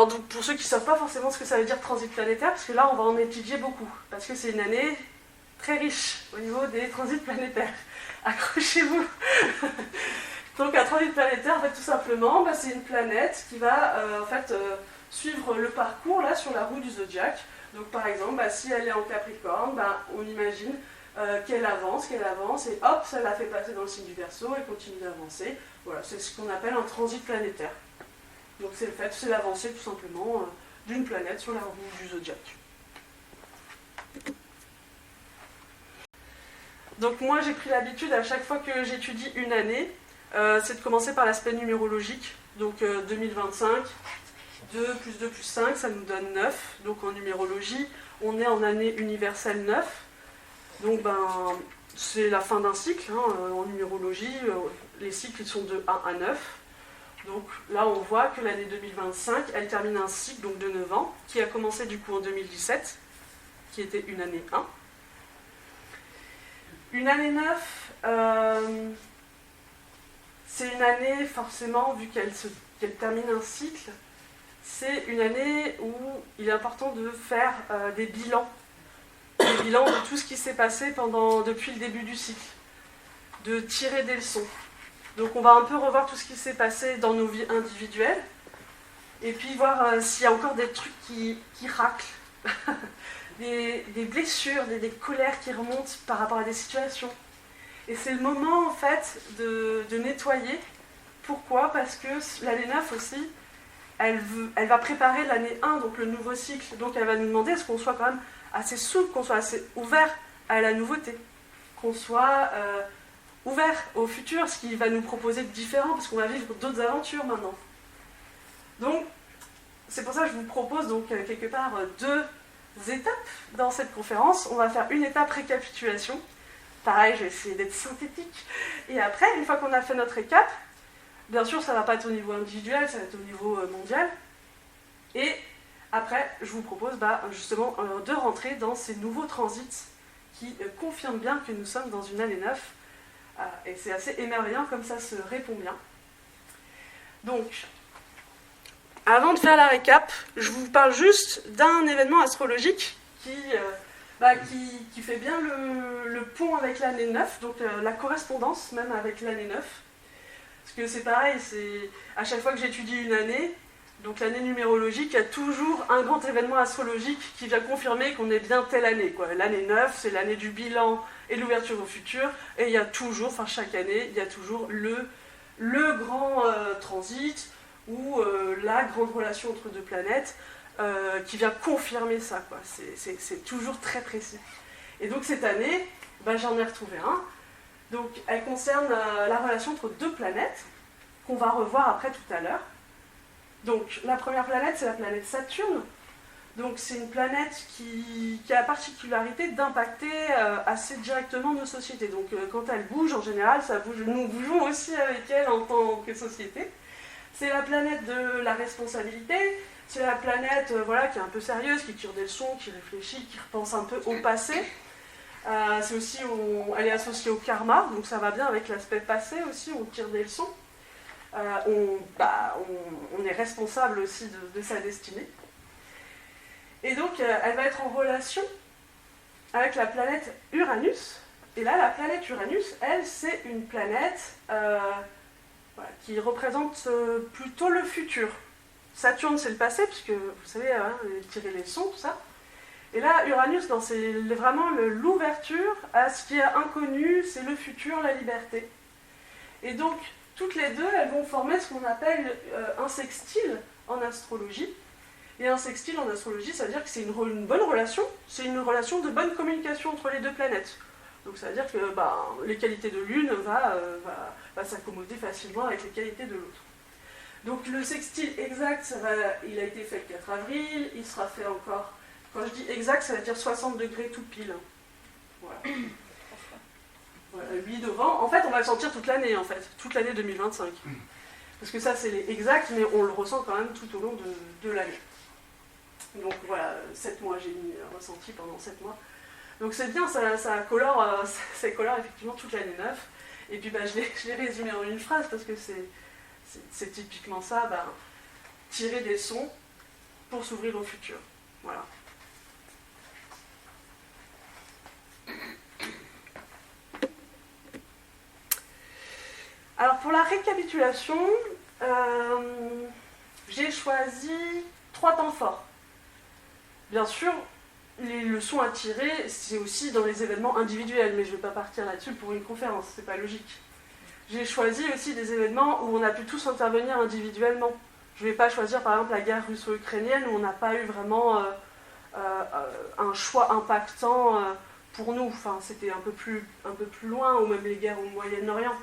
Alors donc, pour ceux qui ne savent pas forcément ce que ça veut dire transit planétaire, parce que là on va en étudier beaucoup, parce que c'est une année très riche au niveau des transits planétaires. Accrochez-vous. Donc un transit planétaire, en fait, tout simplement, c'est une planète qui va suivre le parcours là sur la roue du zodiaque. Donc par exemple, si elle est en Capricorne, on imagine qu'elle avance, et hop, ça la fait passer dans le signe du Verseau, et continue d'avancer. Voilà, c'est ce qu'on appelle un transit planétaire. Donc c'est l'avancée tout simplement d'une planète sur la roue du zodiaque. Donc moi j'ai pris l'habitude à chaque fois que j'étudie une année, c'est de commencer par l'aspect numérologique. Donc 2025, 2 plus 2 plus 5, ça nous donne 9. Donc en numérologie, on est en année universelle 9. Donc c'est la fin d'un cycle. En numérologie, les cycles sont de 1 à 9. Donc là on voit que l'année 2025, elle termine un cycle donc, de 9 ans, qui a commencé du coup en 2017, qui était une année 1. Une année 9, c'est une année, forcément, vu qu'elle termine un cycle, c'est une année où il est important de faire des bilans de tout ce qui s'est passé depuis le début du cycle, de tirer des leçons. Donc on va un peu revoir tout ce qui s'est passé dans nos vies individuelles, et puis voir s'il y a encore des trucs qui raclent. Des blessures, des colères qui remontent par rapport à des situations. Et c'est le moment, en fait, de nettoyer. Pourquoi ? Parce que l'année 9 aussi, elle va préparer l'année 1, donc le nouveau cycle. Donc elle va nous demander est-ce qu'on soit quand même assez souple, qu'on soit assez ouvert à la nouveauté, qu'on soit ouvert au futur, ce qui va nous proposer de différent, parce qu'on va vivre d'autres aventures maintenant. Donc, c'est pour ça que je vous propose donc quelque part 2 étapes dans cette conférence. On va faire une étape récapitulation. Pareil, je vais essayer d'être synthétique. Et après, une fois qu'on a fait notre récap, bien sûr, ça ne va pas être au niveau individuel, ça va être au niveau mondial. Et après, je vous propose justement de rentrer dans ces nouveaux transits qui confirment bien que nous sommes dans une année 9. Et c'est assez émerveillant, comme ça se répond bien. Donc, avant de faire la récap, je vous parle juste d'un événement astrologique qui fait bien le pont avec l'année 9, donc la correspondance même avec l'année 9. Parce que c'est pareil, à chaque fois que j'étudie une année, donc l'année numérologique, il y a toujours un grand événement astrologique qui vient confirmer qu'on est bien telle année, quoi. L'année 9, c'est l'année du bilan et de l'ouverture au futur, et il y a toujours, chaque année, il y a toujours le grand transit, ou la grande relation entre 2 planètes qui vient confirmer ça, quoi. C'est toujours très précis. Et donc cette année, j'en ai retrouvé un. Donc elle concerne la relation entre 2 planètes, qu'on va revoir après tout à l'heure. Donc la première planète, c'est la planète Saturne. Donc c'est une planète qui a la particularité d'impacter assez directement nos sociétés. Donc quand elle bouge, en général, ça bouge. Nous bougeons aussi avec elle en tant que société. C'est la planète de la responsabilité, c'est la planète qui est un peu sérieuse, qui tire des leçons, qui réfléchit, qui repense un peu au passé. C'est aussi, elle est associée au karma, donc ça va bien avec l'aspect passé aussi, on tire des leçons. On est responsable aussi de sa destinée. Et donc elle va être en relation avec la planète Uranus. Et là, la planète Uranus, elle, c'est une planète qui représente plutôt le futur. Saturne, c'est le passé, puisque vous savez, tirer les leçons, tout ça. Et là, Uranus, c'est vraiment l'ouverture à ce qui est inconnu, c'est le futur, la liberté. Et donc, toutes les deux, elles vont former ce qu'on appelle un sextile en astrologie. Et un sextile en astrologie, ça veut dire que c'est une bonne relation, c'est une relation de bonne communication entre les 2 planètes. Donc ça veut dire que les qualités de l'une va s'accommoder facilement avec les qualités de l'autre. Donc le sextile exact, il a été fait le 4 avril, il sera fait encore, quand je dis exact, ça veut dire 60 degrés tout pile. Voilà. 8 novembre, en fait on va le sentir toute l'année, toute l'année 2025. Parce que ça c'est exact, mais on le ressent quand même tout au long de l'année. Donc voilà, 7 mois, j'ai ressenti pendant 7 mois. Donc c'est bien, ça colore effectivement toute l'année 9. Et puis je l'ai résumé en une phrase parce que c'est typiquement ça, tirer des sons, pour s'ouvrir au futur. Voilà. Alors pour la récapitulation, j'ai choisi 3 temps forts. Bien sûr, les leçons à tirer, c'est aussi dans les événements individuels, mais je ne vais pas partir là-dessus pour une conférence, c'est pas logique. J'ai choisi aussi des événements où on a pu tous intervenir individuellement. Je ne vais pas choisir par exemple la guerre russo-ukrainienne où on n'a pas eu vraiment un choix impactant pour nous. Enfin, c'était un peu plus loin, ou même les guerres au Moyen-Orient.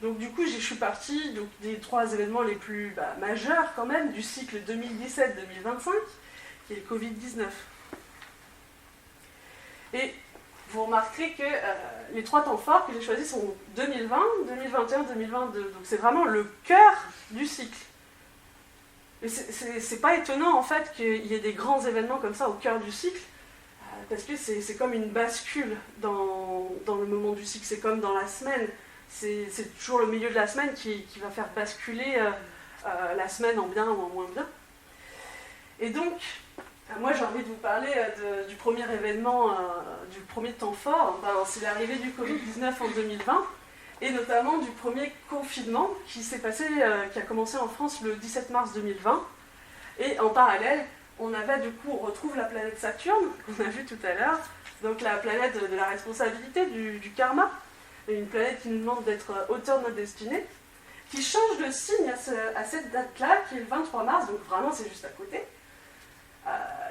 Donc du coup, je suis partie des 3 événements les plus majeurs quand même du cycle 2017-2025, qui est le Covid-19. Et vous remarquerez que les 3 temps forts que j'ai choisis sont 2020, 2021, 2022. Donc c'est vraiment le cœur du cycle. Et c'est pas étonnant en fait qu'il y ait des grands événements comme ça au cœur du cycle, parce que c'est comme une bascule dans le moment du cycle, c'est comme dans la semaine. C'est toujours le milieu de la semaine qui va faire basculer la semaine en bien ou en moins bien. Et donc, moi j'ai envie de vous parler du premier événement, du premier temps fort. C'est l'arrivée du Covid-19 en 2020, et notamment du premier confinement qui a commencé en France le 17 mars 2020. Et en parallèle, on retrouve la planète Saturne, qu'on a vu tout à l'heure, donc la planète de la responsabilité, du karma, une planète qui nous demande d'être auteur de notre destinée, qui change de signe à cette date-là, qui est le 23 mars, donc vraiment c'est juste à côté,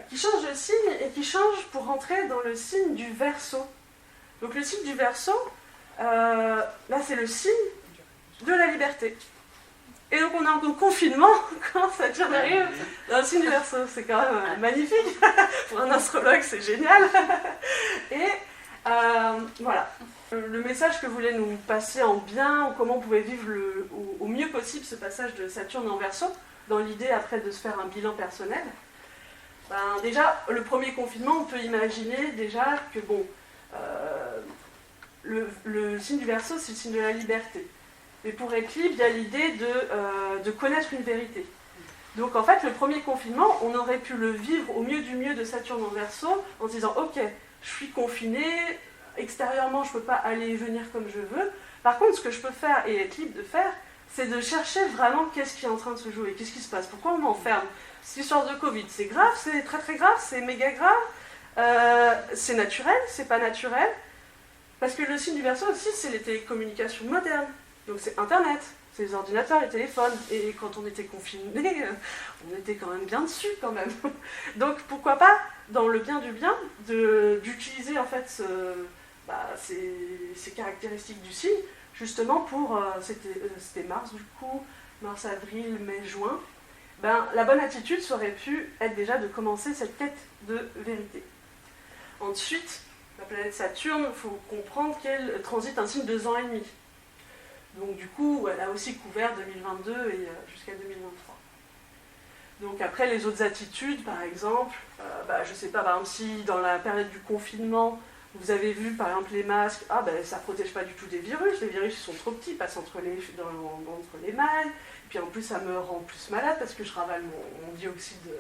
qui change de signe et qui change pour rentrer dans le signe du Verseau. Donc le signe du Verseau, là c'est le signe de la liberté. Et donc on est en confinement quand Saturne arrive dans le signe du Verseau. C'est quand même magnifique. Pour un astrologue, c'est génial. Et voilà. Le message que voulait nous passer en bien, ou comment on pouvait vivre au mieux possible ce passage de Saturne en Verseau, dans l'idée après de se faire un bilan personnel. Déjà, le premier confinement, on peut imaginer déjà que le signe du Verseau, c'est le signe de la liberté. Et pour être libre, il y a l'idée de connaître une vérité. Donc en fait, le premier confinement, on aurait pu le vivre au mieux du mieux de Saturne en Verseau, en se disant « Ok, je suis confiné, extérieurement, je ne peux pas aller et venir comme je veux. Par contre, ce que je peux faire et être libre de faire, c'est de chercher vraiment qu'est-ce qui est en train de se jouer, qu'est-ce qui se passe, pourquoi on m'enferme. Cette histoire de Covid, c'est grave, c'est très très grave, c'est méga grave, c'est naturel, c'est pas naturel. Parce que le signe du Verseau aussi, c'est les télécommunications modernes. Donc c'est Internet, c'est les ordinateurs, les téléphones. Et quand on était confinés, on était quand même bien dessus quand même. Donc pourquoi pas, dans le bien du bien, d'utiliser en fait ces caractéristiques du signe, justement pour, c'était mars du coup, mars, avril, mai, juin, la bonne attitude ça aurait pu être déjà de commencer cette quête de vérité. Ensuite, la planète Saturne, il faut comprendre qu'elle transite un signe de 2 ans et demi. Donc du coup, elle a aussi couvert 2022 et jusqu'à 2023. Donc après, les autres attitudes, par exemple, je sais pas, par exemple, si dans la période du confinement, vous avez vu, par exemple, les masques, ça protège pas du tout des virus, les virus ils sont trop petits, ils passent entre les mailles, et puis en plus ça me rend plus malade parce que je ravale mon dioxyde de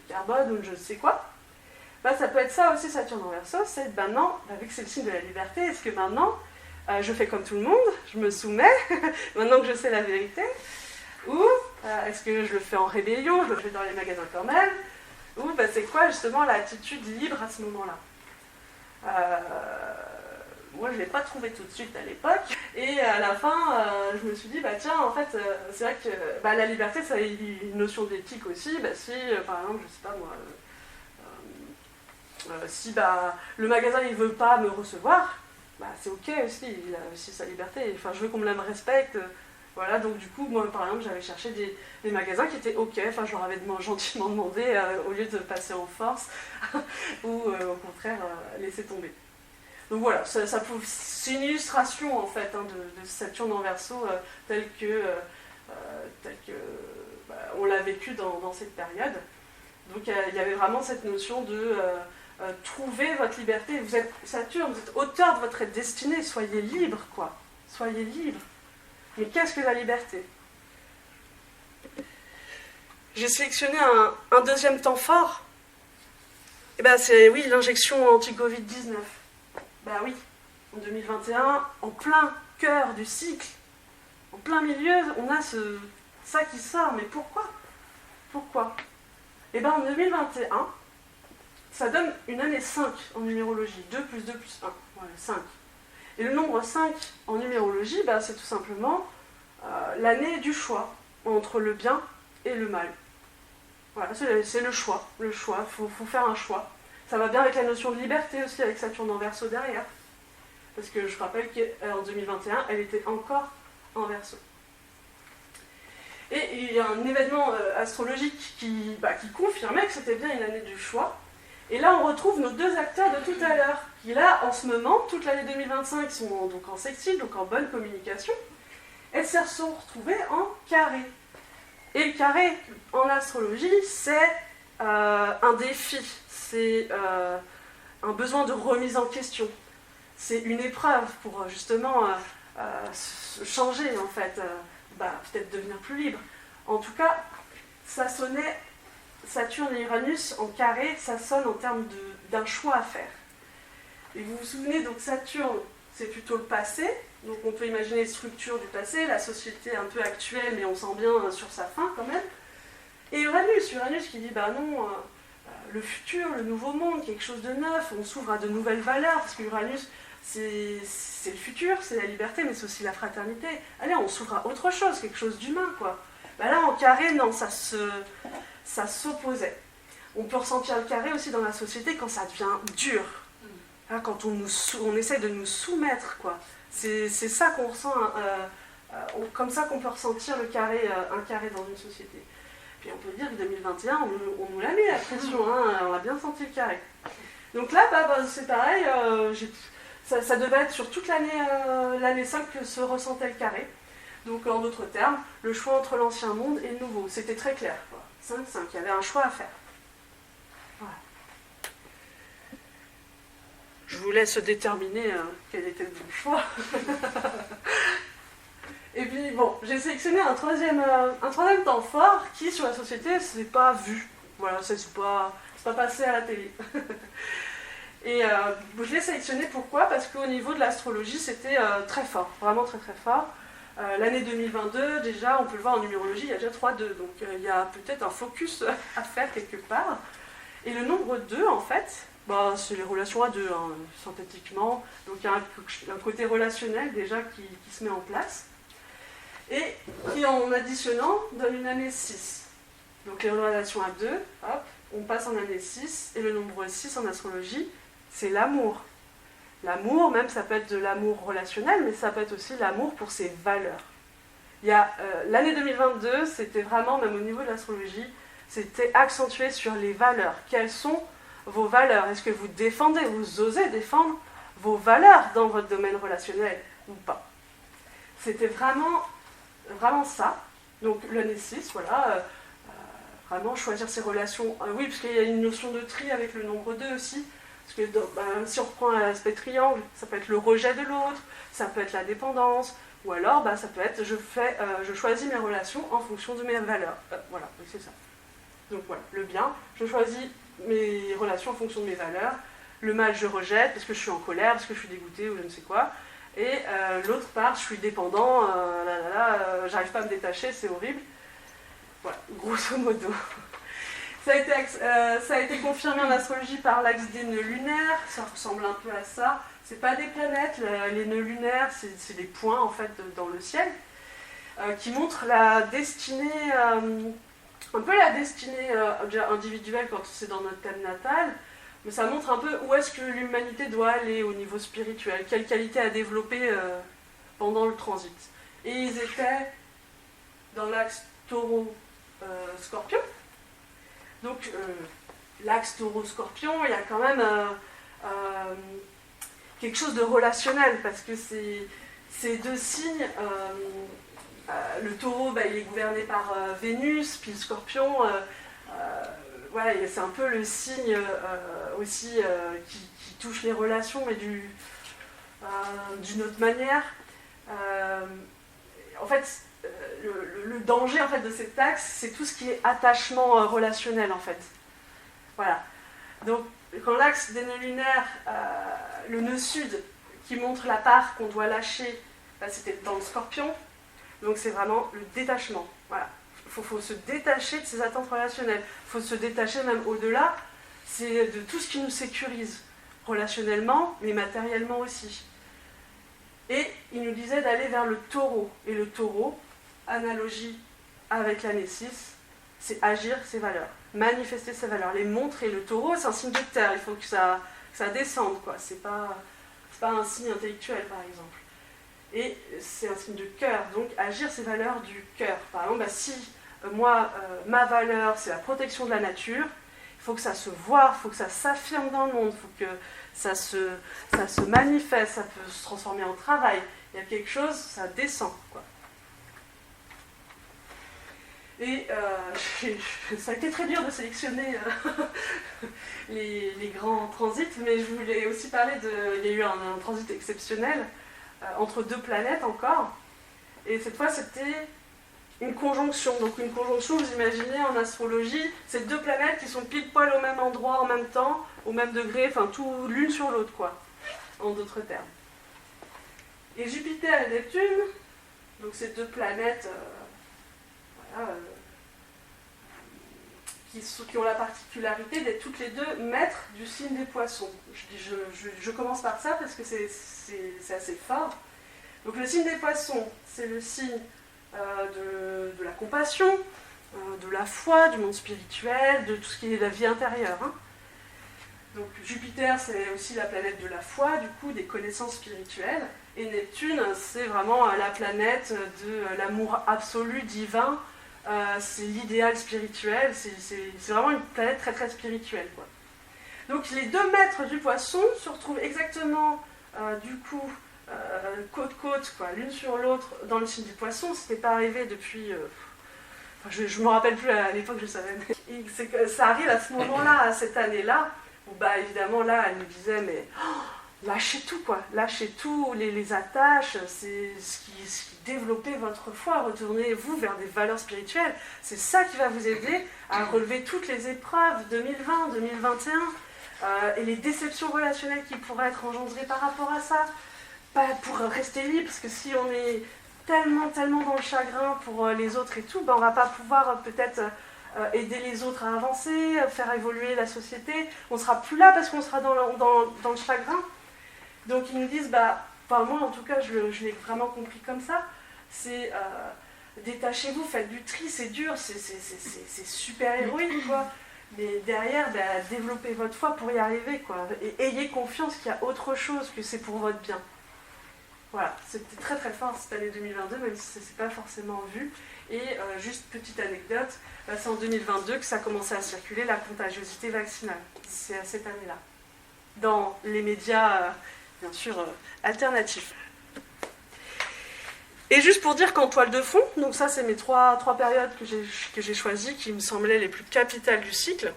carbone ou je ne sais quoi. Ça peut être ça aussi, Saturne en Verseau, c'est maintenant, vu que c'est le signe de la liberté, est-ce que maintenant, je fais comme tout le monde, je me soumets, maintenant que je sais la vérité, ou est-ce que je le fais en rébellion, je le fais dans les magasins quand même, ou c'est quoi justement l'attitude libre à ce moment-là. Moi je ne l'ai pas trouvé tout de suite à l'époque, et à la fin je me suis dit, tiens, en fait, c'est vrai que la liberté, ça a une notion d'éthique aussi, si par exemple, je sais pas moi, si le magasin il veut pas me recevoir, c'est ok aussi, il a aussi sa liberté, enfin je veux qu'on me la respecte, voilà, donc du coup moi par exemple j'avais cherché des magasins qui étaient ok, enfin je leur avais gentiment demandé au lieu de passer en force ou au contraire laisser tomber. Donc voilà, c'est une illustration en fait de Saturne en Verseau tel que on l'a vécu dans cette période. Donc il y avait vraiment cette notion de trouver votre liberté. Vous êtes Saturne, vous êtes auteur de votre destinée, soyez libre, quoi. Soyez libre. Mais qu'est-ce que la liberté ? j'ai sélectionné un deuxième temps fort. Et ben c'est oui, l'injection anti-Covid-19. Ben oui, en 2021, en plein cœur du cycle, en plein milieu, on a ça qui sort. Mais pourquoi? Pourquoi? Et ben en 2021, ça donne une année 5 en numérologie. 2 plus 2 plus 1. Voilà, 5. Et le nombre 5 en numérologie, ben, c'est tout simplement l'année du choix entre le bien et le mal. Voilà, c'est le choix. Le choix, il faut faire un choix. Ça va bien avec la notion de liberté aussi, avec Saturne en Verseau derrière. Parce que je rappelle qu'en 2021, elle était encore en Verseau. Et il y a un événement astrologique qui confirmait que c'était bien une année du choix. Et là, on retrouve nos deux acteurs de tout à l'heure, qui là, en ce moment, toute l'année 2025, sont donc en sextile, donc en bonne communication. Elles se sont retrouvées en carré. Et le carré, en astrologie, c'est un défi, c'est un besoin de remise en question. C'est une épreuve pour justement changer, en fait, peut-être devenir plus libre. En tout cas, ça sonnait, Saturne et Uranus en carré, ça sonne en termes d'un choix à faire. Et vous vous souvenez, donc Saturne, c'est plutôt le passé, donc on peut imaginer les structures du passé, la société un peu actuelle, mais on sent bien sur sa fin quand même. Et Uranus qui dit, non, le futur, le nouveau monde, quelque chose de neuf, on s'ouvre à de nouvelles valeurs, parce que Uranus, c'est le futur, c'est la liberté, mais c'est aussi la fraternité. Allez, on s'ouvre à autre chose, quelque chose d'humain, quoi. Là, en carré, non, ça s'opposait. On peut ressentir le carré aussi dans la société quand ça devient dur. Là, quand on essaie de nous soumettre, quoi. C'est ça qu'on ressent, comme ça qu'on peut ressentir un carré dans une société. Puis on peut dire que 2021, on nous l'a mis la pression, on a bien senti le carré. Donc là, c'est pareil, ça devait être sur toute l'année 5 que se ressentait le carré. Donc en d'autres termes, le choix entre l'ancien monde et le nouveau. C'était très clair, quoi. 5-5, il y avait un choix à faire. Voilà. Je vous laisse déterminer quel était le bon choix. Et puis j'ai sélectionné un troisième temps fort qui, sur la société, c'est pas vu. Voilà, c'est pas passé à la télé. Et je l'ai sélectionné pourquoi? Parce qu'au niveau de l'astrologie, c'était très fort, vraiment très très fort. L'année 2022, déjà, on peut le voir en numérologie, il y a déjà 3-2, donc il y a peut-être un focus à faire quelque part. Et le nombre 2, en fait, c'est les relations à 2, synthétiquement. Donc il y a un côté relationnel déjà qui se met en place. Et qui, en additionnant, donne une année 6. Donc les relations à 2, hop, on passe en année 6, et le nombre 6 en astrologie, c'est l'amour. L'amour, même, ça peut être de l'amour relationnel, mais ça peut être aussi l'amour pour ses valeurs. L'année 2022, c'était vraiment, même au niveau de l'astrologie, c'était accentué sur les valeurs. Quelles sont vos valeurs? Est-ce que vous osez défendre vos valeurs dans votre domaine relationnel ou pas? C'était vraiment ça. Donc l'année 6, voilà, vraiment choisir ses relations. Oui, parce qu'il y a une notion de tri avec le nombre 2 aussi. Parce que si on reprend l'aspect triangle, ça peut être le rejet de l'autre, ça peut être la dépendance, ou alors ça peut être je choisis mes relations en fonction de mes valeurs. Voilà, c'est ça. Donc voilà, le bien, je choisis mes relations en fonction de mes valeurs. Le mal, je rejette parce que je suis en colère, parce que je suis dégoûtée ou je ne sais quoi. Et l'autre part, je suis dépendant, j'arrive pas à me détacher, c'est horrible. Voilà, grosso modo. Ça a été confirmé en astrologie par l'axe des nœuds lunaires, ça ressemble un peu à ça. C'est pas des planètes, les nœuds lunaires, c'est des points en fait dans le ciel, qui montrent la destinée, un peu la destinée individuelle quand c'est dans notre thème natal, mais ça montre un peu où est-ce que l'humanité doit aller au niveau spirituel, quelle qualité à développer pendant le transit. Et ils étaient dans l'axe taureau-scorpion. Donc, l'axe taureau-scorpion, il y a quand même quelque chose de relationnel, parce que ces deux signes, le taureau, il est gouverné par Vénus, puis le scorpion, voilà, c'est un peu le signe aussi qui touche les relations, mais d'une autre manière. En fait, le danger en fait, de cet axe, c'est tout ce qui est attachement relationnel en fait. Voilà. Donc, quand l'axe des nœuds lunaires, le nœud sud, qui montre la part qu'on doit lâcher, là c'était dans le scorpion, donc c'est vraiment le détachement. Voilà. Il faut se détacher de ces attentes relationnelles. Il faut se détacher même au-delà, c'est de tout ce qui nous sécurise, relationnellement, mais matériellement aussi. Et il nous disait d'aller vers le taureau. Et le taureau, analogie avec l'année 6, c'est agir ses valeurs, manifester ses valeurs, les montrer. Le taureau, c'est un signe de terre, il faut que ça descende, quoi. C'est pas un signe intellectuel, par exemple. Et c'est un signe de cœur, donc agir ses valeurs du cœur. Par exemple, si moi, ma valeur, c'est la protection de la nature, il faut que ça se voie, il faut que ça s'affirme dans le monde, il faut que ça se manifeste, ça peut se transformer en travail. Il y a quelque chose, ça descend, quoi. Et ça a été très dur de sélectionner les grands transits, mais je voulais aussi parler il y a eu un transit exceptionnel entre deux planètes encore, et cette fois c'était une conjonction. Donc une conjonction, vous imaginez en astrologie, c'est deux planètes qui sont pile poil au même endroit en même temps, au même degré, enfin tout l'une sur l'autre, quoi, en d'autres termes. Et Jupiter et Neptune, donc ces deux planètes qui ont la particularité d'être toutes les deux maîtres du signe des poissons. Je commence par ça parce que c'est assez fort. Donc le signe des poissons, c'est le signe de la compassion, de la foi, du monde spirituel, de tout ce qui est la vie intérieure. Hein. Donc Jupiter, c'est aussi la planète de la foi, du coup, des connaissances spirituelles. Et Neptune, c'est vraiment la planète de l'amour absolu, divin. C'est l'idéal spirituel, c'est vraiment une planète très très spirituelle, quoi. Donc les deux maîtres du poisson se retrouvent exactement, côte-côte, quoi, l'une sur l'autre dans le signe du poisson. C'était pas arrivé depuis... je me rappelle plus, à l'époque je savais, mais c'est que ça arrive à ce moment-là, à cette année-là, où bah, évidemment là elle nous disait mais lâchez tout, quoi, lâchez tout, les attaches, c'est ce qui développez votre foi, retournez-vous vers des valeurs spirituelles, c'est ça qui va vous aider à relever toutes les épreuves 2020, 2021, et les déceptions relationnelles qui pourraient être engendrées par rapport à ça, pas pour rester libre, parce que si on est tellement dans le chagrin pour les autres et tout, ben on va pas pouvoir peut-être aider les autres à avancer, faire évoluer la société, on sera plus là parce qu'on sera dans le chagrin. Donc ils nous disent, moi en tout cas je l'ai vraiment compris comme ça, c'est détachez-vous, faites du tri, c'est dur, c'est super héroïque, quoi. Mais derrière, développez votre foi pour y arriver, quoi. Et ayez confiance qu'il y a autre chose, que c'est pour votre bien. Voilà, c'était très très fort cette année 2022, même si ça ne s'est pas forcément vu. Et juste petite anecdote, c'est en 2022 que ça a commencé à circuler la contagiosité vaccinale. C'est à cette année-là. Dans les médias, bien sûr, alternatifs. Et juste pour dire qu'en toile de fond, donc ça c'est mes trois périodes que j'ai choisies, qui me semblaient les plus capitales du cycle,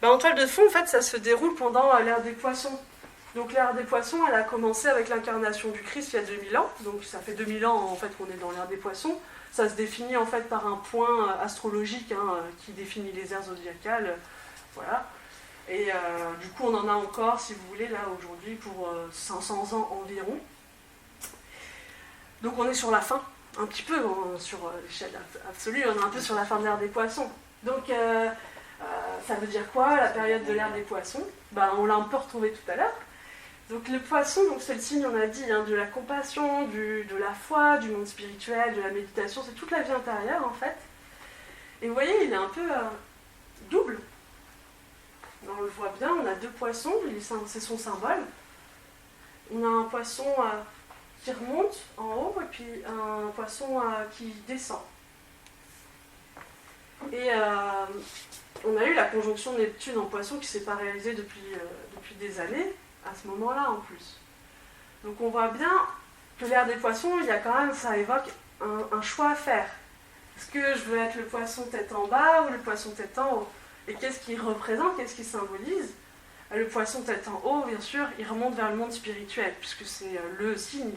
en toile de fond, en fait, ça se déroule pendant l'ère des poissons. Donc l'ère des poissons, elle a commencé avec l'incarnation du Christ il y a 2000 ans, donc ça fait 2000 ans en fait qu'on est dans l'ère des poissons. Ça se définit en fait par un point astrologique qui définit les ères zodiacales, voilà. Et du coup on en a encore, si vous voulez, là aujourd'hui pour 500 ans environ. Donc on est sur la fin, un petit peu, sur l'échelle absolue, on est un peu sur la fin de l'ère des poissons. Donc ça veut dire quoi, la période de l'ère des poissons? On l'a un peu retrouvé tout à l'heure. Donc le poisson, c'est le signe, on a dit, de la compassion, de la foi, du monde spirituel, de la méditation, c'est toute la vie intérieure en fait. Et vous voyez, il est un peu double. On le voit bien, on a deux poissons, c'est son symbole. On a un poisson qui remonte en haut et puis un poisson qui descend. Et on a eu la conjonction Neptune en poisson qui ne s'est pas réalisée depuis des années, à ce moment-là en plus. Donc on voit bien que l'ère des poissons, il y a quand même, ça évoque un choix à faire. Est-ce que je veux être le poisson tête en bas ou le poisson tête en haut? Et qu'est-ce qu'il représente, qu'est-ce qu'il symbolise? Le poisson tête en haut, bien sûr, il remonte vers le monde spirituel, puisque c'est le signe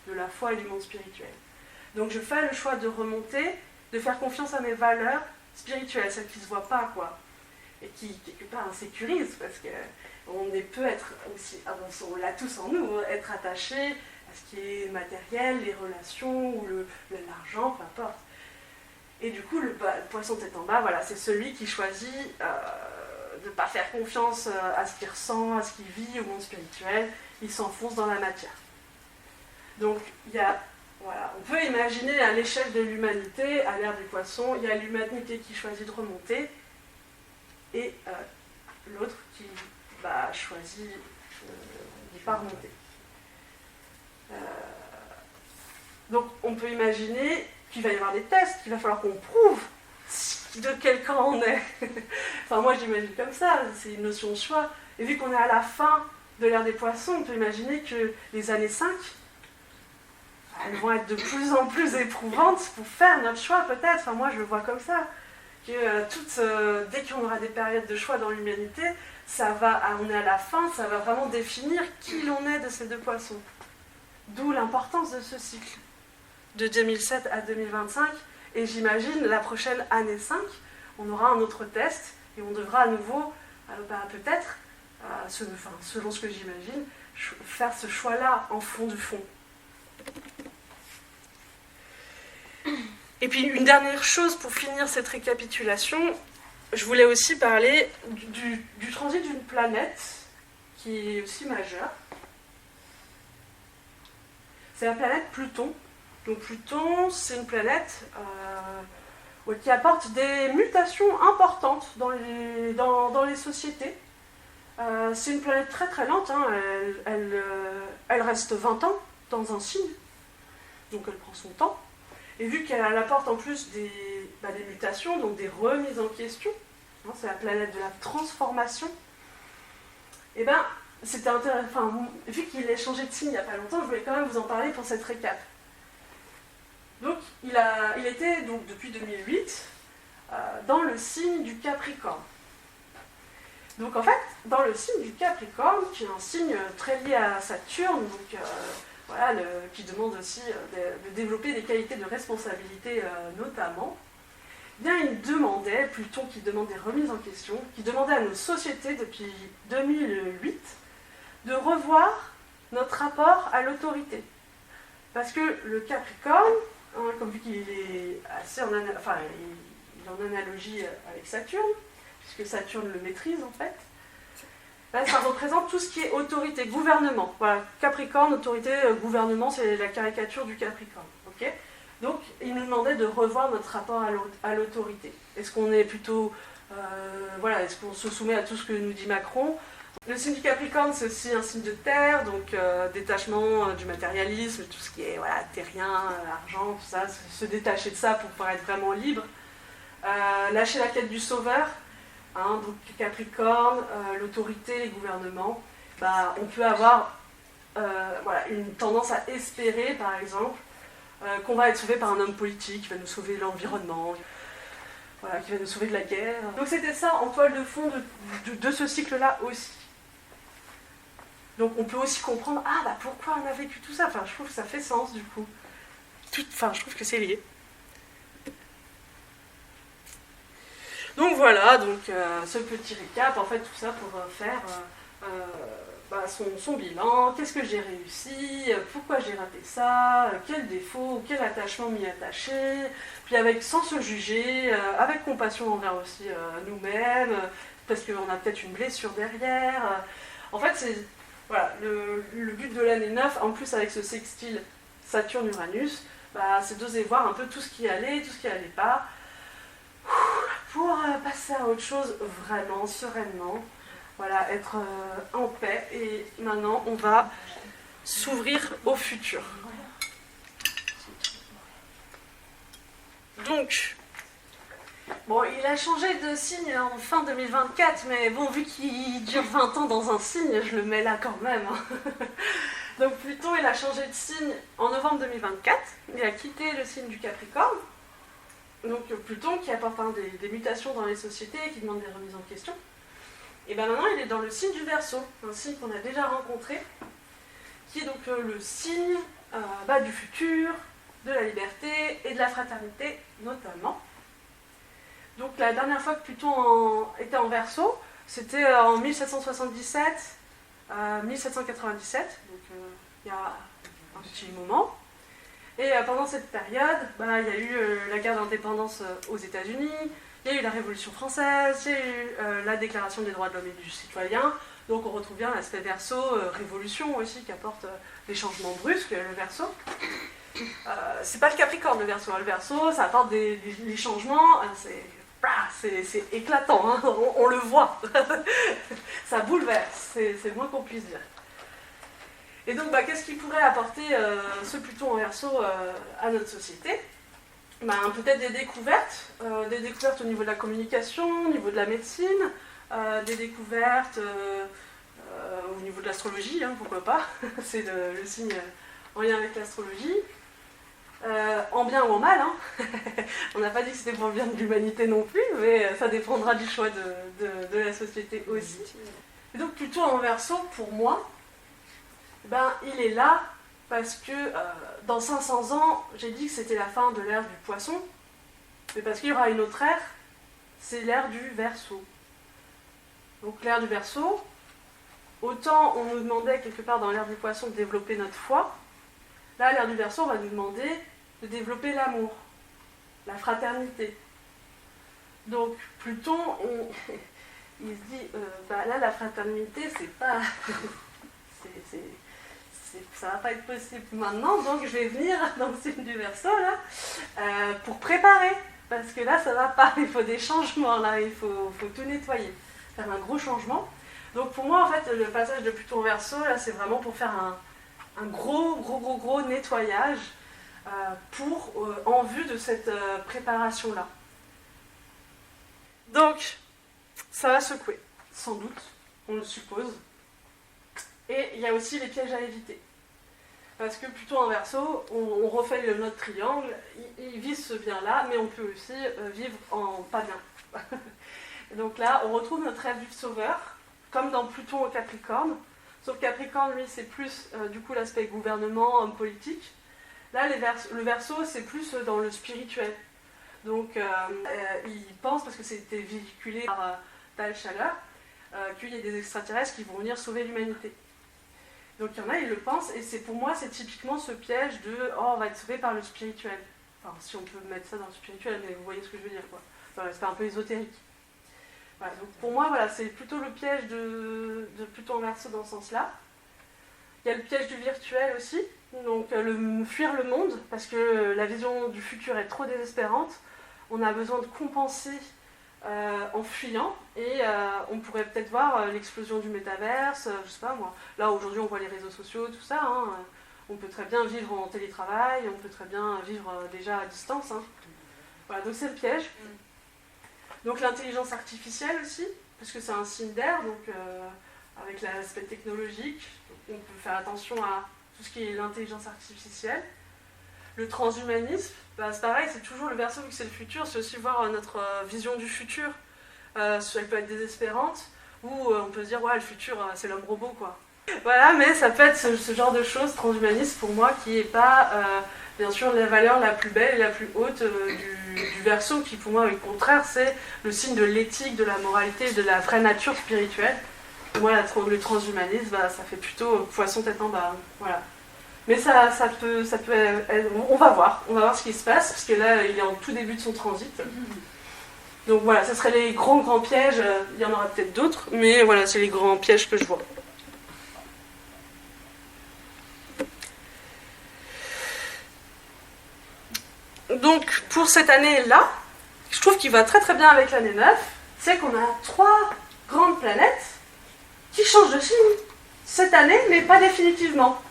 de la foi et du monde spirituel. Donc je fais le choix de remonter, de faire confiance à mes valeurs spirituelles, celles qui ne se voient pas, quoi. Et qui, quelque part, insécurisent, parce qu'on peut être aussi, on l'a tous en nous, être attaché à ce qui est matériel, les relations, ou l'argent, peu importe. Et du coup, le poisson tête en bas, voilà, c'est celui qui choisit de ne pas faire confiance à ce qu'il ressent, à ce qu'il vit au monde spirituel. Il s'enfonce dans la matière. Donc, voilà, on peut imaginer à l'échelle de l'humanité, à l'ère du poisson, il y a l'humanité qui choisit de remonter et l'autre qui choisit de ne pas remonter. Donc, on peut imaginer qu'il va y avoir des tests, qu'il va falloir qu'on prouve de quel camp on est. Enfin, moi, j'imagine comme ça, c'est une notion de choix. Et vu qu'on est à la fin de l'ère des poissons, on peut imaginer que les années 5, elles vont être de plus en plus éprouvantes pour faire notre choix, peut-être. Enfin, moi, je le vois comme ça. Que dès qu'on aura des périodes de choix dans l'humanité, on est à la fin, ça va vraiment définir qui l'on est de ces deux poissons. D'où l'importance de ce cycle. De 2007 à 2025, et j'imagine la prochaine année 5, on aura un autre test, et on devra à nouveau, peut-être, selon ce que j'imagine, faire ce choix-là en fond du fond. Et puis une dernière chose pour finir cette récapitulation, je voulais aussi parler du transit d'une planète qui est aussi majeure. C'est la planète Pluton. Donc Pluton, c'est une planète qui apporte des mutations importantes dans les sociétés. C'est une planète très très lente, hein. Elle reste 20 ans dans un signe, donc elle prend son temps. Et vu qu'elle apporte en plus des mutations, donc des remises en question, hein, c'est la planète de la transformation, et c'était intéressant. Vu qu'il a changé de signe il n'y a pas longtemps, je voulais quand même vous en parler pour cette récap. Donc, il était donc, depuis 2008 dans le signe du Capricorne. Donc, en fait, dans le signe du Capricorne, qui est un signe très lié à Saturne, donc, qui demande aussi de développer des qualités de responsabilité notamment, bien il demandait, Pluton qui demande des remises en question, qui demandait à nos sociétés depuis 2008 de revoir notre rapport à l'autorité. Parce que le Capricorne, comme vu qu'il est assez il est en analogie avec Saturne, puisque Saturne le maîtrise en fait, là, ça représente tout ce qui est autorité, gouvernement. Voilà, Capricorne, autorité, gouvernement, c'est la caricature du Capricorne. Okay, donc, il nous demandait de revoir notre rapport à l'autorité. Est-ce qu'on est plutôt... est-ce qu'on se soumet à tout ce que nous dit Macron ? Le signe du Capricorne, c'est aussi un signe de terre, donc détachement du matérialisme, tout ce qui est terrien, argent, tout ça, se détacher de ça pour pouvoir être vraiment libre. Lâcher la quête du sauveur, hein, donc Capricorne, l'autorité, les gouvernements. On peut avoir une tendance à espérer, par exemple, qu'on va être sauvé par un homme politique qui va nous sauver de l'environnement, qui va nous sauver de la guerre. Donc c'était ça en toile de fond de ce cycle-là aussi. Donc on peut aussi comprendre, pourquoi on a vécu tout ça. Enfin, je trouve que ça fait sens du coup. Je trouve que c'est lié. Donc voilà, ce petit récap, en fait, tout ça pour faire son bilan, qu'est-ce que j'ai réussi, pourquoi j'ai raté ça, quel défaut, quel attachement m'y attacher, puis sans se juger, avec compassion envers aussi nous-mêmes, parce qu'on a peut-être une blessure derrière. En fait, c'est le but de l'année 9, en plus avec ce sextile Saturne-Uranus, c'est d'oser voir un peu tout ce qui allait, tout ce qui allait pas, pour passer à autre chose vraiment sereinement, être en paix. Et maintenant, on va s'ouvrir au futur. Donc, il a changé de signe en fin 2024, mais vu qu'il dure 20 ans dans un signe, je le mets là quand même. Donc Pluton, il a changé de signe en novembre 2024, il a quitté le signe du Capricorne. Donc Pluton qui apporte des mutations dans les sociétés, qui demande des remises en question. Et maintenant il est dans le signe du Verseau, un signe qu'on a déjà rencontré, qui est donc le signe du futur, de la liberté et de la fraternité notamment. Donc la dernière fois que Pluton était en Verseau, c'était en 1777, 1797, donc il y a un petit moment. Et pendant cette période, il y a eu la guerre d'indépendance aux États-Unis, il y a eu la Révolution française, il y a eu la Déclaration des droits de l'homme et du citoyen. Donc on retrouve bien l'aspect Verseau, révolution aussi, qui apporte des changements brusques, le Verseau. C'est pas le Capricorne, le Verseau. Le Verseau, ça apporte des changements, c'est éclatant, hein, on le voit. Ça bouleverse, c'est le moins qu'on puisse dire. Et donc, qu'est-ce qui pourrait apporter ce Pluton en Verseau à notre société ? Peut-être des découvertes au niveau de la communication, au niveau de la médecine, des découvertes au niveau de l'astrologie, hein, pourquoi pas, c'est le signe en lien avec l'astrologie, en bien ou en mal, hein. On n'a pas dit que c'était pour le bien de l'humanité non plus, mais ça dépendra du choix de la société aussi. Et donc Pluton en Verseau, pour moi, il est là parce que dans 500 ans, j'ai dit que c'était la fin de l'ère du Poisson, mais parce qu'il y aura une autre ère, c'est l'ère du Verseau. Donc l'ère du Verseau, autant on nous demandait quelque part dans l'ère du Poisson de développer notre foi, là l'ère du Verseau, on va nous demander de développer l'amour, la fraternité. Donc Pluton, il se dit, là la fraternité, c'est pas... ça va pas être possible maintenant, donc je vais venir dans le signe du Verseau là, pour préparer, parce que là ça va pas, il faut des changements là, il faut tout nettoyer, faire un gros changement. Donc pour moi en fait le passage de Pluton au Verseau là, c'est vraiment pour faire un gros nettoyage en vue de cette préparation là. Donc ça va secouer, sans doute, on le suppose. Et il y a aussi les pièges à éviter. Parce que Pluton en Verseau, on refait notre triangle, il vise ce bien-là, mais on peut aussi vivre en pas bien. Donc là, on retrouve notre rêve du sauveur, comme dans Pluton au Capricorne. Sauf Capricorne, lui, c'est plus du coup l'aspect gouvernement, homme politique. Là, le Verseau, c'est plus dans le spirituel. Donc, il pense, parce que c'était véhiculé par Tal Chaleur, qu'il y a des extraterrestres qui vont venir sauver l'humanité. Donc il y en a, ils le pensent, et pour moi, c'est typiquement ce piège de « oh, on va être sauvé par le spirituel ». Enfin, si on peut mettre ça dans le spirituel, mais vous voyez ce que je veux dire, quoi. Enfin, c'est un peu ésotérique. Voilà, donc pour moi, voilà, c'est plutôt le piège de Pluton en Verseau dans ce sens-là. Il y a le piège du virtuel aussi, donc fuir le monde, parce que la vision du futur est trop désespérante. On a besoin de compenser en fuyant, et on pourrait peut-être voir l'explosion du métaverse, je sais pas moi. Là aujourd'hui on voit les réseaux sociaux, tout ça, hein. On peut très bien vivre en télétravail, on peut très bien vivre déjà à distance, hein. Voilà, donc c'est le piège. Donc l'intelligence artificielle aussi, parce que c'est un signe d'air, donc avec l'aspect technologique, on peut faire attention à tout ce qui est l'intelligence artificielle. Le transhumanisme, c'est pareil, c'est toujours le Verseau, vu que c'est le futur, c'est aussi voir notre vision du futur. Elle peut être désespérante, ou on peut se dire, ouais, le futur, c'est l'homme robot, quoi. Voilà, mais ça peut être ce genre de choses, transhumanisme, pour moi, qui n'est pas, bien sûr, la valeur la plus belle et la plus haute du Verseau, qui, pour moi, au contraire, c'est le signe de l'éthique, de la moralité, de la vraie nature spirituelle. Pour moi, le transhumanisme, ça fait plutôt poisson tête en bas, voilà. Mais ça peut on va voir ce qui se passe, parce que là, il est en tout début de son transit. Donc voilà, ce seraient les grands pièges, il y en aura peut-être d'autres, mais voilà, c'est les grands pièges que je vois. Donc, pour cette année-là, je trouve qu'il va très très bien avec l'année 9, c'est qu'on a 3 grandes planètes qui changent de signe cette année, mais pas définitivement.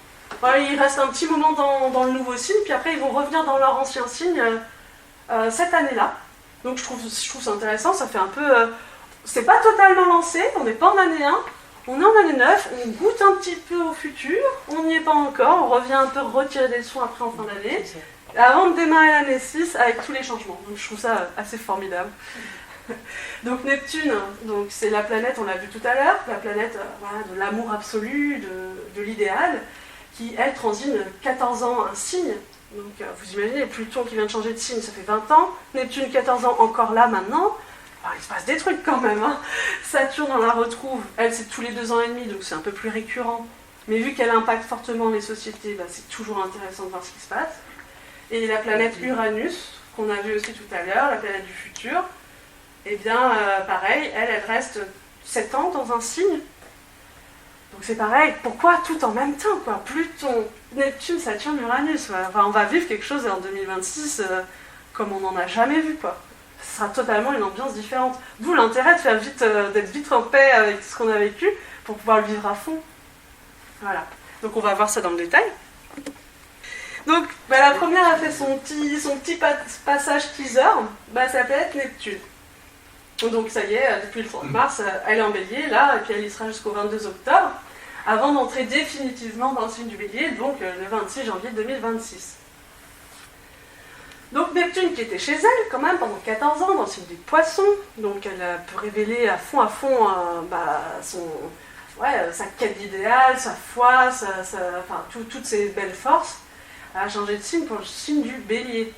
Voilà, il reste un petit moment dans le nouveau signe, puis après ils vont revenir dans leur ancien signe cette année-là. Donc je trouve ça intéressant, ça fait un peu... c'est pas totalement lancé, on n'est pas en année 1, on est en année 9, on goûte un petit peu au futur, on n'y est pas encore, on revient un peu retirer des leçons après en fin d'année, avant de démarrer l'année 6 avec tous les changements. Donc je trouve ça assez formidable. Donc Neptune, donc c'est la planète, on l'a vu tout à l'heure, la planète de l'amour absolu, de l'idéal, qui elle transite 14 ans un signe, Donc vous imaginez, Pluton qui vient de changer de signe, ça fait 20 ans, Neptune 14 ans encore là maintenant, il se passe des trucs quand même. Hein. Saturne, on la retrouve, elle c'est tous les 2 ans et demi, donc c'est un peu plus récurrent. Mais vu qu'elle impacte fortement les sociétés, c'est toujours intéressant de voir ce qui se passe. Et la planète Uranus, qu'on a vu aussi tout à l'heure, la planète du futur, eh bien pareil, elle reste 7 ans dans un signe. Donc c'est pareil, pourquoi tout en même temps quoi? Pluton, Neptune, Saturne, Uranus. Enfin, on va vivre quelque chose en 2026 comme on n'en a jamais vu quoi. Ce sera totalement une ambiance différente. D'où l'intérêt de faire d'être vite en paix avec ce qu'on a vécu pour pouvoir le vivre à fond. Voilà. Donc on va voir ça dans le détail. Donc la première a fait son petit passage teaser, ça peut être Neptune. Donc ça y est, depuis le 30 mars, elle est en bélier là, et puis elle y sera jusqu'au 22 octobre, avant d'entrer définitivement dans le signe du bélier, donc le 26 janvier 2026. Donc Neptune qui était chez elle quand même pendant 14 ans dans le signe des poissons, donc elle peut révéler à fond sa quête d'idéal, sa foi, toutes ses belles forces. Elle a changé de signe pour le signe du bélier.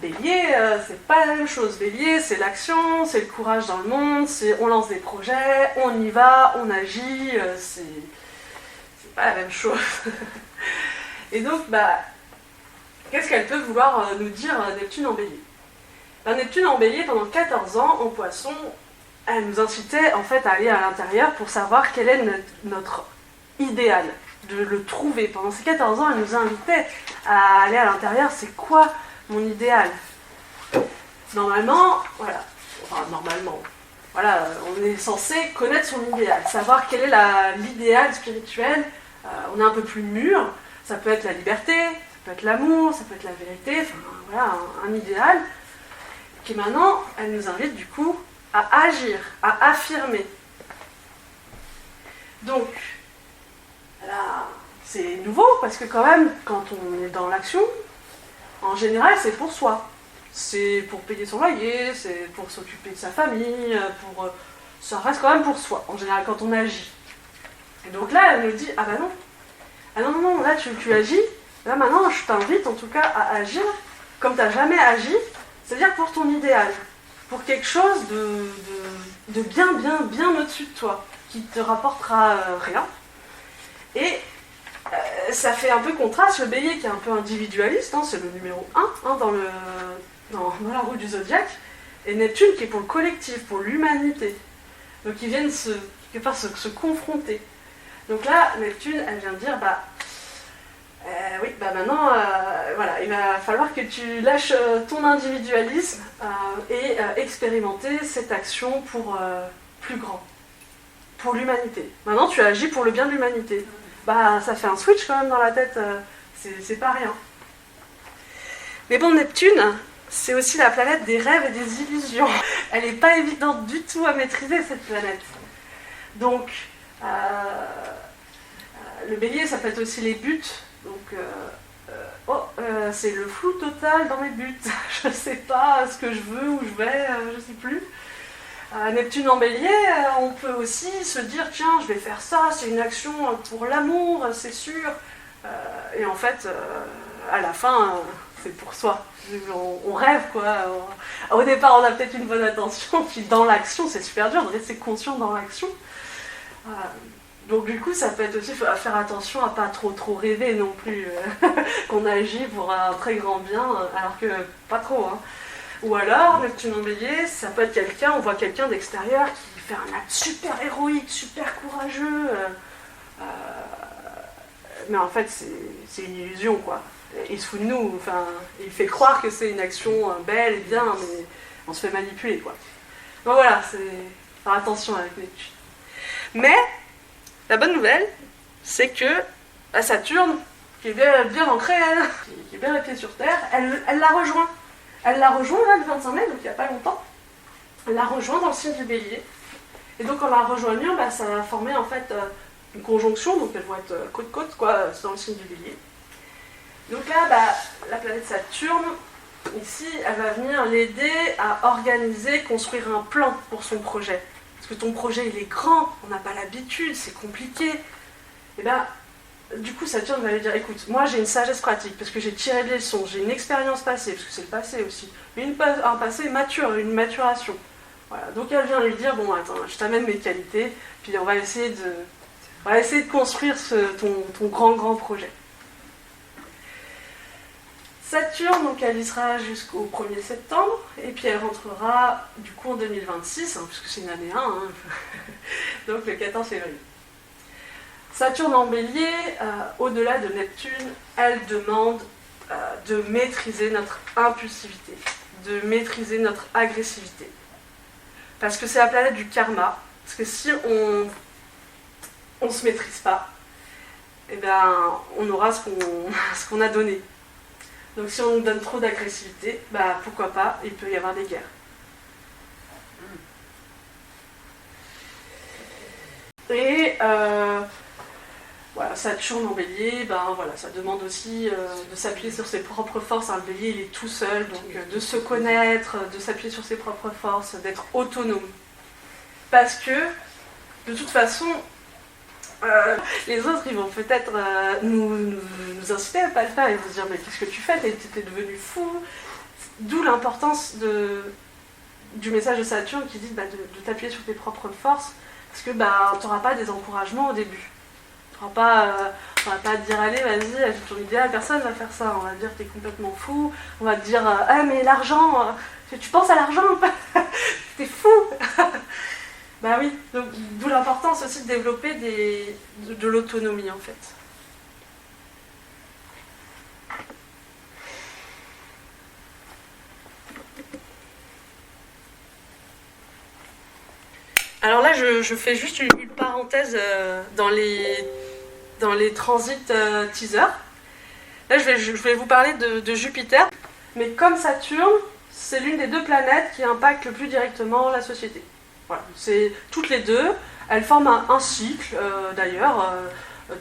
Bélier, c'est pas la même chose. Bélier, c'est l'action, c'est le courage dans le monde, on lance des projets, on y va, on agit, c'est pas la même chose. Et donc, qu'est-ce qu'elle peut vouloir nous dire Neptune en bélier? Neptune en bélier, pendant 14 ans, en poisson, elle nous incitait en fait à aller à l'intérieur pour savoir quel est notre idéal, de le trouver. Pendant ces 14 ans, elle nous invitait à aller à l'intérieur, c'est quoi mon idéal? Normalement, on est censé connaître son idéal, savoir quel est l'idéal spirituel. On est un peu plus mûr, ça peut être la liberté, ça peut être l'amour, ça peut être la vérité, un idéal. Qui maintenant, elle nous invite du coup à agir, à affirmer. Donc, là, c'est nouveau parce que quand même, quand on est dans l'action, en général, c'est pour soi. C'est pour payer son loyer, c'est pour s'occuper de sa famille, ça reste quand même pour soi, en général, quand on agit. Et donc là, elle nous dit, non, là tu agis, là maintenant, je t'invite en tout cas à agir comme tu n'as jamais agi, c'est-à-dire pour ton idéal, pour quelque chose de bien au-dessus de toi, qui te rapportera rien. Et ça fait un peu contraste, le bélier qui est un peu individualiste, c'est le numéro 1 dans la roue du zodiaque, et Neptune qui est pour le collectif, pour l'humanité. Donc ils viennent se confronter. Donc là, Neptune, elle vient dire, maintenant, il va falloir que tu lâches ton individualisme et expérimenter cette action pour plus grand, pour l'humanité. Maintenant, tu agis pour le bien de l'humanité. Ça fait un switch quand même dans la tête, c'est pas rien. Mais bon, Neptune, c'est aussi la planète des rêves et des illusions. Elle n'est pas évidente du tout à maîtriser, cette planète. Donc, le bélier, ça peut être aussi les buts. Donc, c'est le flou total dans mes buts. Je ne sais pas ce que je veux, où je vais, je ne sais plus. Neptune en bélier, on peut aussi se dire, tiens, je vais faire ça, c'est une action pour l'amour, c'est sûr. Et en fait, à la fin, c'est pour soi. On rêve, quoi. Au départ, on a peut-être une bonne intention, puis dans l'action, c'est super dur de rester conscient dans l'action. Donc du coup, ça peut être aussi faire attention à pas trop rêver non plus, qu'on agit pour un très grand bien, alors que pas trop. Ou alors, Neptune en bélier, ça peut être on voit quelqu'un d'extérieur qui fait un acte super héroïque, super courageux, mais en fait, c'est une illusion, quoi. Il se fout de nous, il fait croire que c'est une action belle et bien, mais on se fait manipuler, quoi. Donc voilà, c'est faire attention avec Neptune. Mais la bonne nouvelle, c'est que Saturne, qui est bien ancrée, qui est bien les pieds sur terre, elle la rejoint. Elle l'a rejoint là, le 25 mai, donc il n'y a pas longtemps. Elle l'a rejoint dans le signe du bélier. Et donc en la rejoignant, ça va former en fait une conjonction, donc elles vont être côte-côte, quoi, dans le signe du bélier. Donc là, la planète Saturne, ici, elle va venir l'aider à organiser, construire un plan pour son projet. Parce que ton projet, il est grand, on n'a pas l'habitude, c'est compliqué. Et du coup, Saturne va lui dire, écoute, moi j'ai une sagesse pratique, parce que j'ai tiré des leçons, j'ai une expérience passée, parce que c'est le passé aussi, mais un passé mature, une maturation. Voilà. Donc elle vient lui dire, bon, attends, je t'amène mes qualités, puis on va essayer de construire ton grand projet. Saturne, donc elle y sera jusqu'au 1er septembre, et puis elle rentrera du coup en 2026, puisque c'est une année 1, donc le 14 février. Saturne en Bélier, au-delà de Neptune, elle demande de maîtriser notre impulsivité, de maîtriser notre agressivité. Parce que c'est la planète du karma, parce que si on ne se maîtrise pas, eh ben, on aura ce qu'on a donné. Donc si on nous donne trop d'agressivité, bah, pourquoi pas, il peut y avoir des guerres. Et voilà, Saturne en Bélier, ben, voilà, ça demande aussi de s'appuyer sur ses propres forces. Le Bélier, il est tout seul, donc de se connaître, de s'appuyer sur ses propres forces, d'être autonome. Parce que, de toute façon, les autres, ils vont peut-être nous inciter à ne pas le faire. Ils vont se dire, mais qu'est-ce que tu fais? T'es devenu fou. D'où l'importance du message de Saturne qui dit de t'appuyer sur tes propres forces, parce que tu n'auras pas des encouragements au début. On va pas te dire, allez, vas-y, c'est ton idéal, personne va faire ça. On va te dire, t'es complètement fou. On va te dire, ah, mais l'argent, tu penses à l'argent? T'es fou. Bah oui, donc d'où l'importance aussi de développer de l'autonomie en fait. Alors là, je fais juste une parenthèse dans les transits teaser. Là, je vais vous parler de Jupiter, mais comme Saturne, c'est l'une des deux planètes qui impacte le plus directement la société. Voilà, c'est toutes les deux. Elles forment un cycle, d'ailleurs,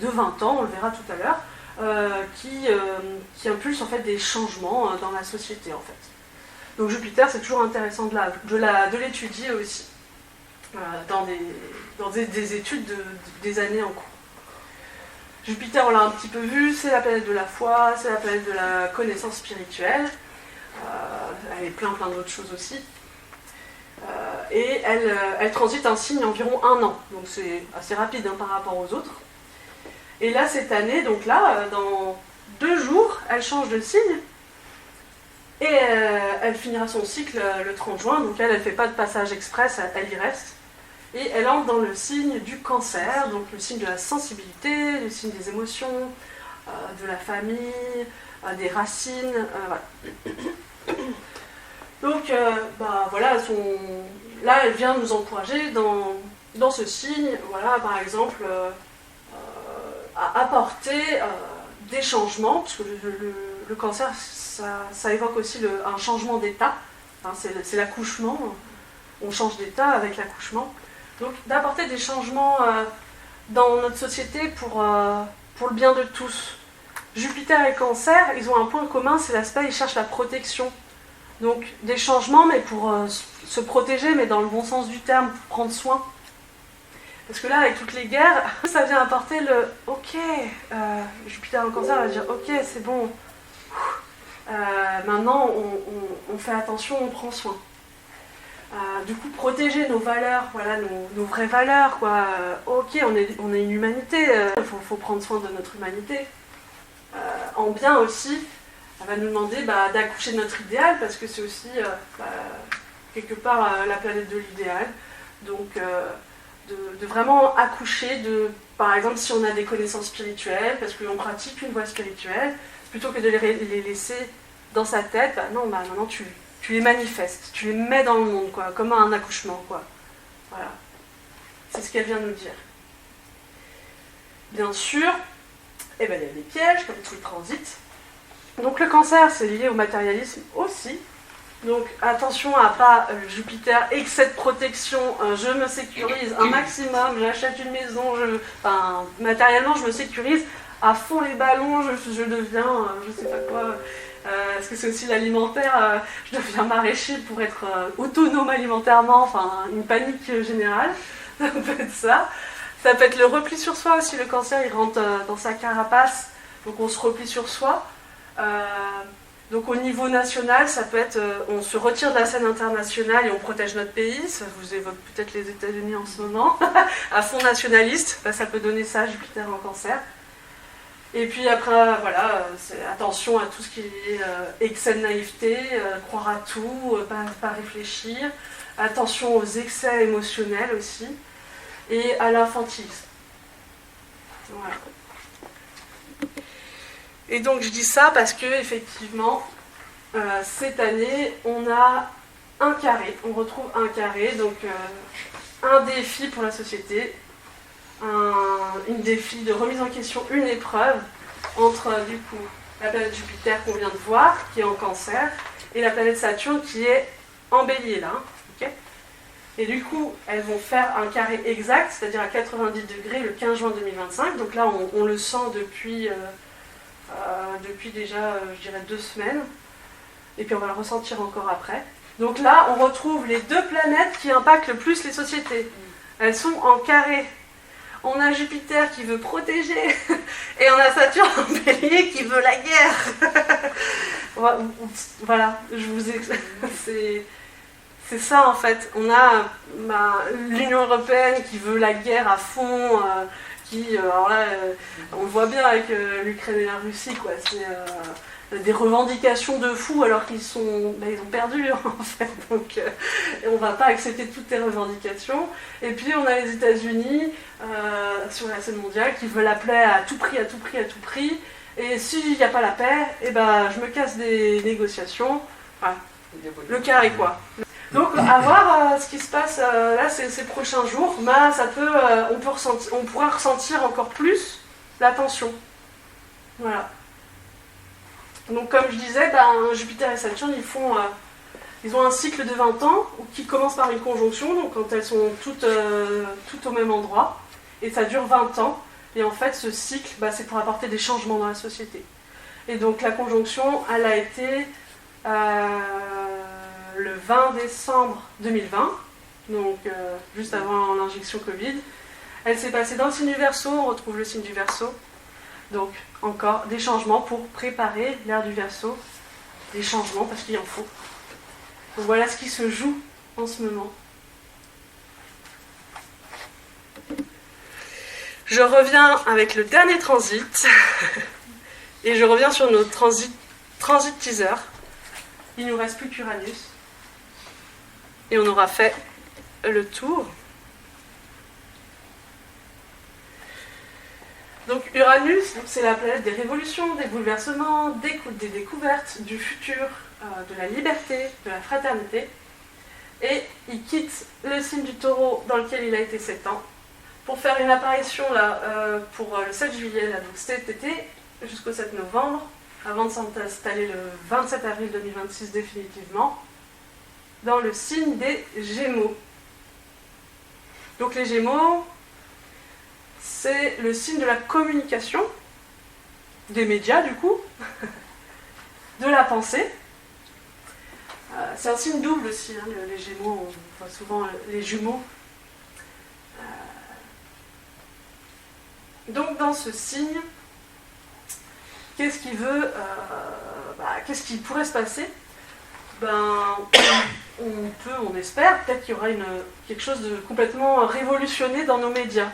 de 20 ans, on le verra tout à l'heure, qui impulse en fait des changements dans la société en fait. Donc Jupiter, c'est toujours intéressant de l'étudier aussi, dans des études des années en cours. Jupiter, on l'a un petit peu vu, c'est la planète de la foi, c'est la planète de la connaissance spirituelle. Elle est plein d'autres choses aussi. Et elle transite un signe environ 1 an, donc c'est assez rapide par rapport aux autres. Et là, cette année, donc là, dans 2 jours, elle change de signe, et elle finira son cycle le 30 juin, donc elle ne fait pas de passage express, elle y reste. Et elle entre dans le signe du Cancer, donc le signe de la sensibilité, le signe des émotions, de la famille, des racines, voilà. Donc, voilà, là, elle vient nous encourager dans ce signe, voilà, par exemple, à apporter des changements, parce que le Cancer, ça évoque aussi un changement d'état, c'est l'accouchement, on change d'état avec l'accouchement. Donc, d'apporter des changements dans notre société pour le bien de tous. Jupiter et Cancer, ils ont un point commun, c'est l'aspect, ils cherchent la protection. Donc des changements, mais pour se protéger, mais dans le bon sens du terme, pour prendre soin. Parce que là, avec toutes les guerres, ça vient apporter le « ok ». Jupiter en Cancer va dire « ok, c'est bon, maintenant on fait attention, on prend soin ». Du coup, protéger nos valeurs, voilà, nos vraies valeurs, quoi. Ok, on est une humanité, faut prendre soin de notre humanité. En bien aussi, elle va nous demander d'accoucher de notre idéal, parce que c'est aussi quelque part la planète de l'idéal. Donc de vraiment accoucher par exemple, si on a des connaissances spirituelles, parce qu'on pratique une voie spirituelle, plutôt que de les laisser dans sa tête, maintenant tu les manifestes, tu les mets dans le monde, quoi, comme un accouchement, quoi. Voilà. C'est ce qu'elle vient de nous dire. Bien sûr, il y a des pièges, comme tout le transit. Donc le Cancer, c'est lié au matérialisme aussi. Donc attention à pas Jupiter, excès de protection, je me sécurise un maximum, j'achète une maison, matériellement je me sécurise à fond les ballons, je deviens, je sais pas quoi, parce que c'est aussi l'alimentaire, je deviens maraîcher pour être autonome alimentairement, une panique générale, ça peut être ça. Ça peut être le repli sur soi aussi. Le cancer, il rentre dans sa carapace, donc on se replie sur soi. Donc au niveau national, ça peut être, on se retire de la scène internationale et on protège notre pays. Ça vous évoque peut-être les États-Unis en ce moment, à fond nationaliste. Ça peut donner ça, Jupiter en cancer. Et puis après, voilà, attention à tout ce qui est excès de naïveté, croire à tout, pas réfléchir. Attention aux excès émotionnels aussi. Et à l'infantilisme. Voilà. Et donc je dis ça parce que effectivement, cette année, on a un carré. On retrouve un carré, donc un défi pour la société. Une défi de remise en question, une épreuve entre du coup la planète Jupiter qu'on vient de voir, qui est en cancer, et la planète Saturne qui est en bélier là. Okay, et du coup, elles vont faire un carré exact, c'est-à-dire à 90 degrés le 15 juin 2025. Donc là, on le sent depuis déjà, je dirais, 2 semaines. Et puis on va le ressentir encore après. Donc là, on retrouve les 2 planètes qui impactent le plus les sociétés. Elles sont en carré. On a Jupiter qui veut protéger et on a Saturne en bélier qui veut la guerre. Voilà, je vous c'est ça en fait. On a l'Union européenne qui veut la guerre à fond, alors là, on le voit bien avec l'Ukraine et la Russie, quoi. C'est des revendications de fous alors qu'ils ils ont perdu en fait. Donc on ne va pas accepter toutes les revendications. Et puis on a les États-Unis sur la scène mondiale qui veulent la paix à tout prix, à tout prix, à tout prix. Et s'il n'y a pas la paix, je me casse des négociations. Enfin, le carré quoi. Donc à voir ce qui se passe là ces prochains jours, ça peut, on pourra ressentir encore plus la tension. Voilà. Donc comme je disais, Jupiter et Saturne, ils ont un cycle de 20 ans qui commence par une conjonction, donc quand elles sont toutes au même endroit, et ça dure 20 ans. Et en fait, ce cycle, c'est pour apporter des changements dans la société. Et donc la conjonction, elle a été le 20 décembre 2020, donc juste avant l'injection Covid. Elle s'est passée dans le signe du Verseau, on retrouve le signe du Verseau. Donc encore des changements pour préparer l'ère du Verseau, des changements parce qu'il en faut. Donc voilà ce qui se joue en ce moment. Je reviens avec le dernier transit et je reviens sur notre transit teaser. Il ne nous reste plus qu'Uranus et on aura fait le tour. Donc Uranus, c'est la planète des révolutions, des bouleversements, des découvertes, du futur, de la liberté, de la fraternité. Et il quitte le signe du Taureau dans lequel il a été 7 ans pour faire une apparition là pour le 7 juillet, là, donc cet été jusqu'au 7 novembre, avant de s'installer le 27 avril 2026 définitivement, dans le signe des Gémeaux. Donc les Gémeaux, c'est le signe de la communication, des médias du coup, de la pensée. C'est un signe double aussi, hein, les Gémeaux, on voit souvent les jumeaux. Donc dans ce signe, qu'est-ce qui pourrait se passer ? On espère, peut-être qu'il y aura quelque chose de complètement révolutionné dans nos médias.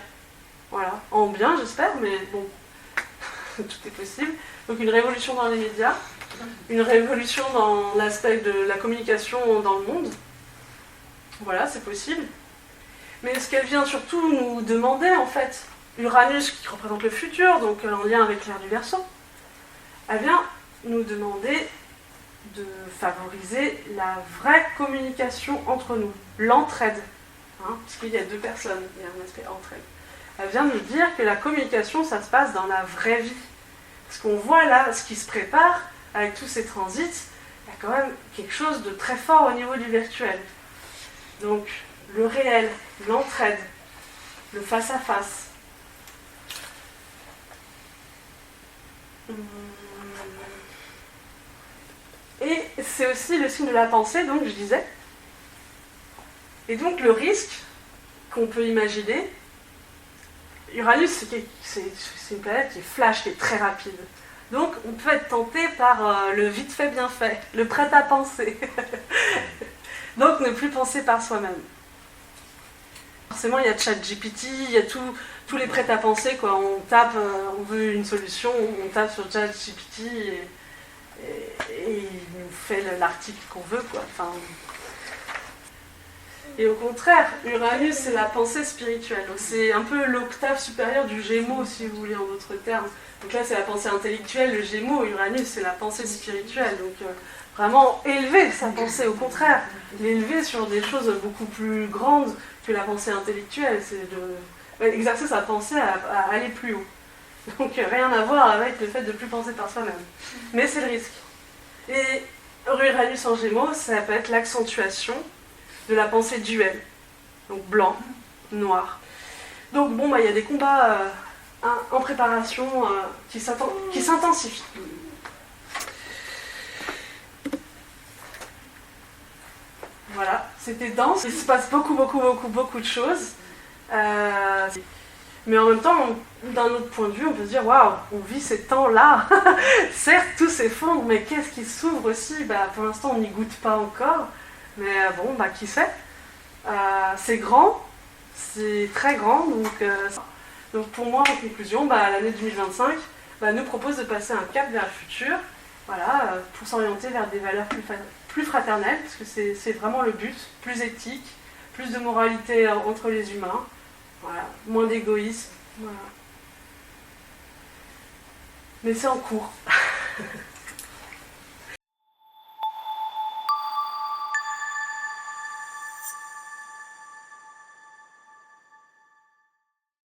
Voilà, en bien j'espère, mais bon, tout est possible. Donc une révolution dans les médias, une révolution dans l'aspect de la communication dans le monde. Voilà, c'est possible. Mais ce qu'elle vient surtout nous demander, en fait, Uranus qui représente le futur, donc en lien avec l'ère du Verseau, elle vient nous demander de favoriser la vraie communication entre nous, l'entraide. Parce qu'il y a 2 personnes, il y a un aspect entraide. Elle vient nous dire que la communication, ça se passe dans la vraie vie. Parce qu'on voit là ce qui se prépare avec tous ces transits, il y a quand même quelque chose de très fort au niveau du virtuel. Donc, le réel, l'entraide, le face-à-face. Et c'est aussi le signe de la pensée, donc je disais. Et donc le risque qu'on peut imaginer, Uranus, c'est une planète qui est flash, qui est très rapide. Donc on peut être tenté par le vite fait bien fait, le prêt à penser. Donc ne plus penser par soi-même. Forcément il y a ChatGPT, il y a tous les prêts à penser, quoi. On tape, on veut une solution, on tape sur ChatGPT et il nous fait l'article qu'on veut, quoi. Enfin, et au contraire, Uranus c'est la pensée spirituelle. Donc c'est un peu l'octave supérieure du Gémeaux, si vous voulez, en d'autres termes. Donc là c'est la pensée intellectuelle, le Gémeaux, Uranus c'est la pensée spirituelle. Donc vraiment élever sa pensée, au contraire, l'élever sur des choses beaucoup plus grandes que la pensée intellectuelle. C'est exercer sa pensée à aller plus haut. Donc rien à voir avec le fait de ne plus penser par soi-même. Mais c'est le risque. Et Uranus en Gémeaux, ça peut être l'accentuation de la pensée duelle. Donc blanc, noir. Donc bon, il y a des combats en préparation qui s'intensifient. Voilà, c'était dense. Il se passe beaucoup de choses. Mais en même temps, d'un autre point de vue, on peut se dire waouh, on vit ces temps-là. Certes, tout s'effondre, mais qu'est-ce qui s'ouvre aussi? Pour l'instant, on n'y goûte pas encore. Mais bon, qui sait? C'est grand, c'est très grand. Donc pour moi, en conclusion, l'année 2025 nous propose de passer un cap vers le futur. Voilà, pour s'orienter vers des valeurs plus fraternelles, parce que c'est vraiment le but, plus éthique, plus de moralité entre les humains. Voilà, moins d'égoïsme. Voilà. Mais c'est en cours.